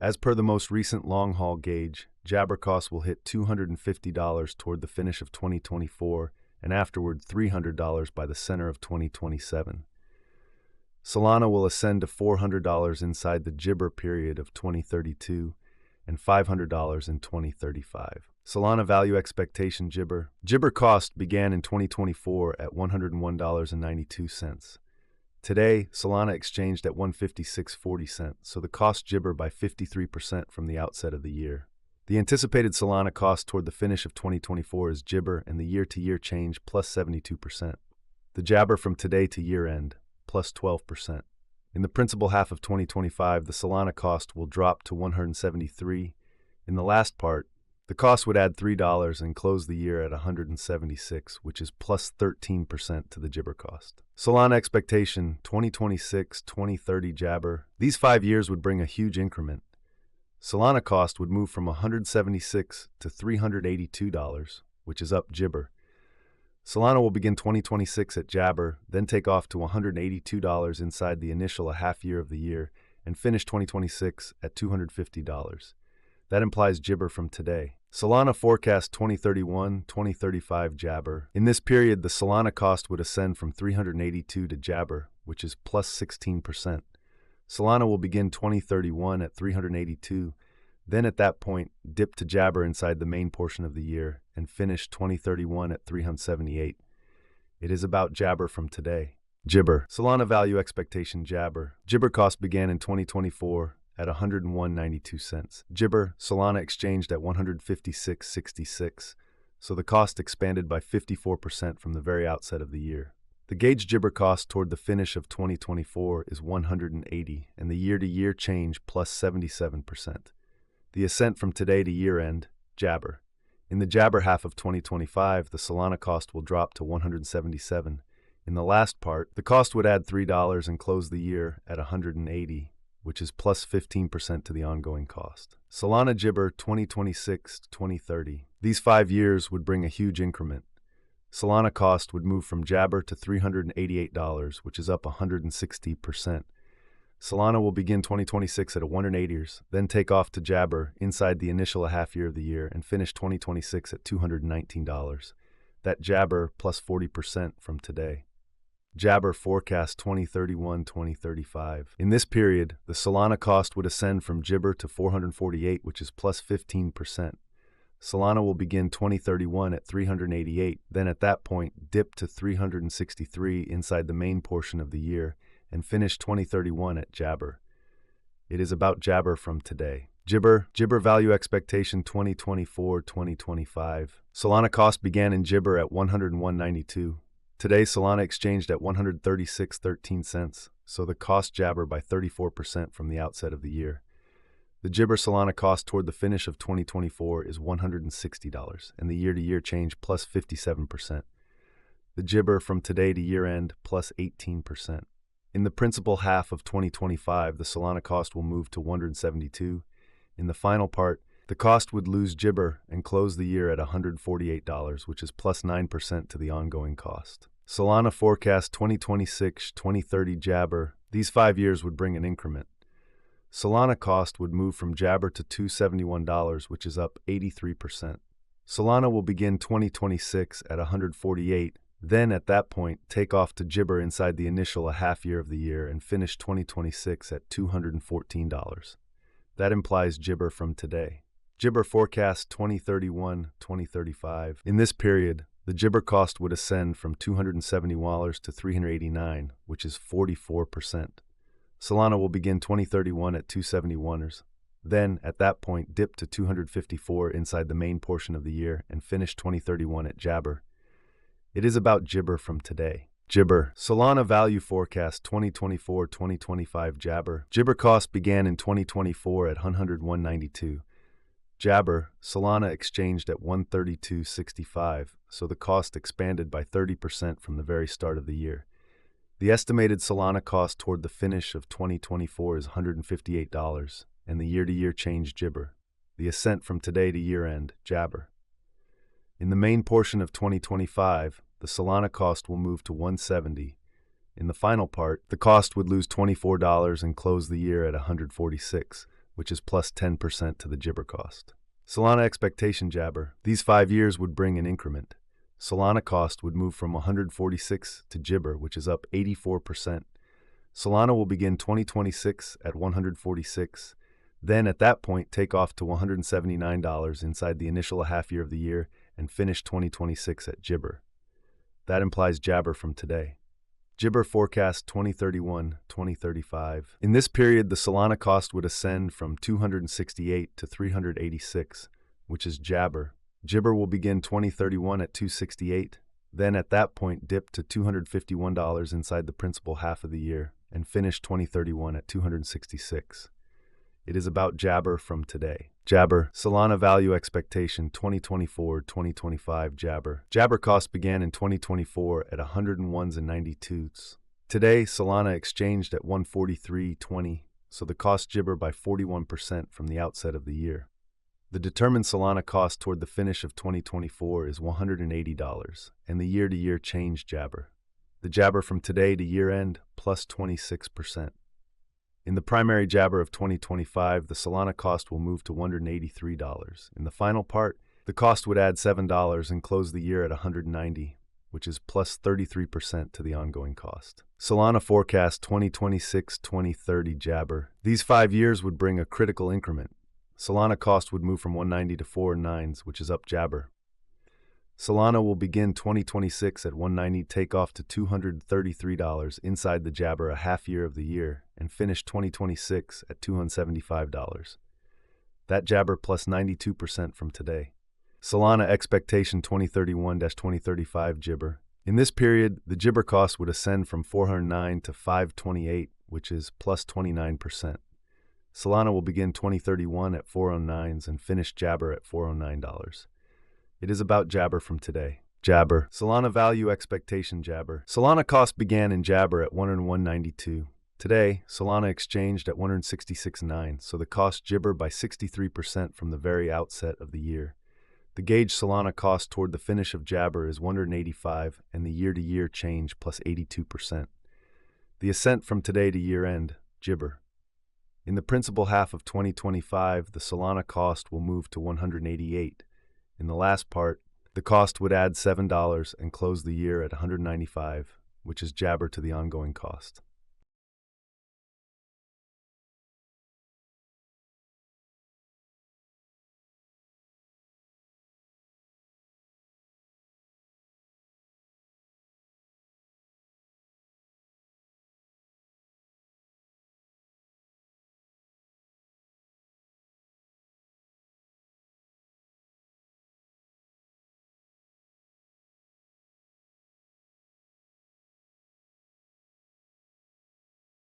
As per the most recent long-haul gauge, Jabber costs will hit $250 toward the finish of 2024 and afterward $300 by the center of 2027. Solana will ascend to $400 inside the Jibber period of 2032 and $500 in 2035. Solana value expectation Jibber. Jibber cost began in 2024 at $101.92. Today, Solana exchanged at $156.40, so the cost Jibber by 53% from the outset of the year. The anticipated Solana cost toward the finish of 2024 is Jibber and the year-to-year change plus 72%. The Jabber from today to year-end plus 12%. In the principal half of 2025, the Solana cost will drop to $173. In the last part, the cost would add $3 and close the year at $176, which is plus 13% to the Jibber cost. Solana expectation 2026-2030 Jabber. These 5 years would bring a huge increment. Solana cost would move from $176 to $382, which is up Jibber. Solana will begin 2026 at Jabber, then take off to $182 inside the initial half year of the year, and finish 2026 at $250. That implies Jibber from today. Solana forecast 2031-2035 Jabber. In this period, the Solana cost would ascend from $382 to Jabber, which is plus 16%. Solana will begin 2031 at $382, then at that point, dip to Jabber inside the main portion of the year, and finish 2031 at $378. It is about Jabber from today. Jibber. Solana value expectation Jabber. Jibber cost began in 2024 at $101.92. Jibber, Solana exchanged at $156.66, so the cost expanded by 54% from the very outset of the year. The gauge Jibber cost toward the finish of 2024 is $180, and the year-to-year change plus 77%. The ascent from today to year-end, Jabber. In the Jabber half of 2025, the Solana cost will drop to $177. In the last part, the cost would add $3 and close the year at $180, which is plus 15% to the ongoing cost. Solana Jibber 2026-2030. These 5 years would bring a huge increment. Solana cost would move from Jabber to $388, which is up 160%. Solana will begin 2026 at $180, then take off to Jabber inside the initial half year of the year and finish 2026 at $219. That Jabber plus 40% from today. Jabber forecast 2031-2035. In this period, the Solana cost would ascend from Jibber to $448, which is plus 15%. Solana will begin 2031 at $388, then at that point dip to $363 inside the main portion of the year and finish 2031 at Jabber. It is about Jabber from today. Jibber value expectation 2024-2025. Solana cost began in Jibber at $101.92. Today, Solana exchanged at $136.13, so the cost Jabber by 34% from the outset of the year. The Jibber Solana cost toward the finish of 2024 is $160, and the year-to-year change plus 57%. The Jibber from today to year-end plus 18%. In the principal half of 2025, the Solana cost will move to $172. In the final part, the cost would lose Jibber and close the year at $148, which is plus 9% to the ongoing cost. Solana forecast 2026-2030 Jabber. These 5 years would bring an increment. Solana cost would move from Jabber to $271, which is up 83%. Solana will begin 2026 at $148, then at that point take off to Jibber inside the initial half year of the year and finish 2026 at $214. That implies Jibber from today. Jibber forecast 2031-2035. In this period, the Jibber cost would ascend from $270 to $389, which is 44%. Solana will begin 2031 at $271, then at that point dip to $254 inside the main portion of the year and finish 2031 at Jabber. It is about Jibber from today. Jibber. Solana value forecast 2024-2025 Jabber. Jibber cost began in 2024 at $101.92. Jabber, Solana exchanged at $132.65, so the cost expanded by 30% from the very start of the year. The estimated Solana cost toward the finish of 2024 is $158, and the year-to-year change Jibber. The ascent from today to year-end, Jabber. In the main portion of 2025, the Solana cost will move to $170. In the final part, the cost would lose $24 and close the year at $146. which is plus 10% to the Jibber cost. Solana expectation Jabber. These 5 years would bring an increment. Solana cost would move from 146 to Jibber, which is up 84%. Solana will begin 2026 at 146, then at that point take off to $179 inside the initial half year of the year and finish 2026 at Jibber. That implies Jabber from today. Jibber forecast 2031-2035. In this period, the Solana cost would ascend from 268 to 386, which is Jabber. Jibber will begin 2031 at 268, then at that point dip to $251 inside the principal half of the year and finish 2031 at 266. It is about Jabber from today. Jabber, Solana value expectation 2024-2025 Jabber. Jabber cost began in 2024 at 101.92. Today, Solana exchanged at 143.20, so the cost Jibber by 41% from the outset of the year. The determined Solana cost toward the finish of 2024 is $180, and the year-to-year change Jabber. The Jabber from today to year-end, plus 26%. In the primary Jabber of 2025, the Solana cost will move to $183. In the final part, the cost would add $7 and close the year at $190, which is plus 33% to the ongoing cost. Solana forecast 2026-2030 Jabber. These 5 years would bring a critical increment. Solana cost would move from 190 to 409s, which is up Jabber. Solana will begin 2026 at 190, take off to $233 inside the Jabber a half year of the year, and finish 2026 at $275. That Jabber plus 92% from today. Solana expectation 2031-2035 Jibber. In this period, the Jibber cost would ascend from 409 to 528, which is plus 29%. Solana will begin 2031 at 409s and finish Jabber at $409. It is about Jabber from today. Jabber. Solana value expectation Jabber. Solana cost began in Jabber at 101.92. Today, Solana exchanged at 166.9, so the cost Jibber by 63% from the very outset of the year. The gauge Solana cost toward the finish of Jabber is 185, and the year-to-year change plus 82%. The ascent from today to year-end, Jibber. In the principal half of 2025, the Solana cost will move to 188. In the last part, the cost would add $7 and close the year at 195, which is Jabber to the ongoing cost.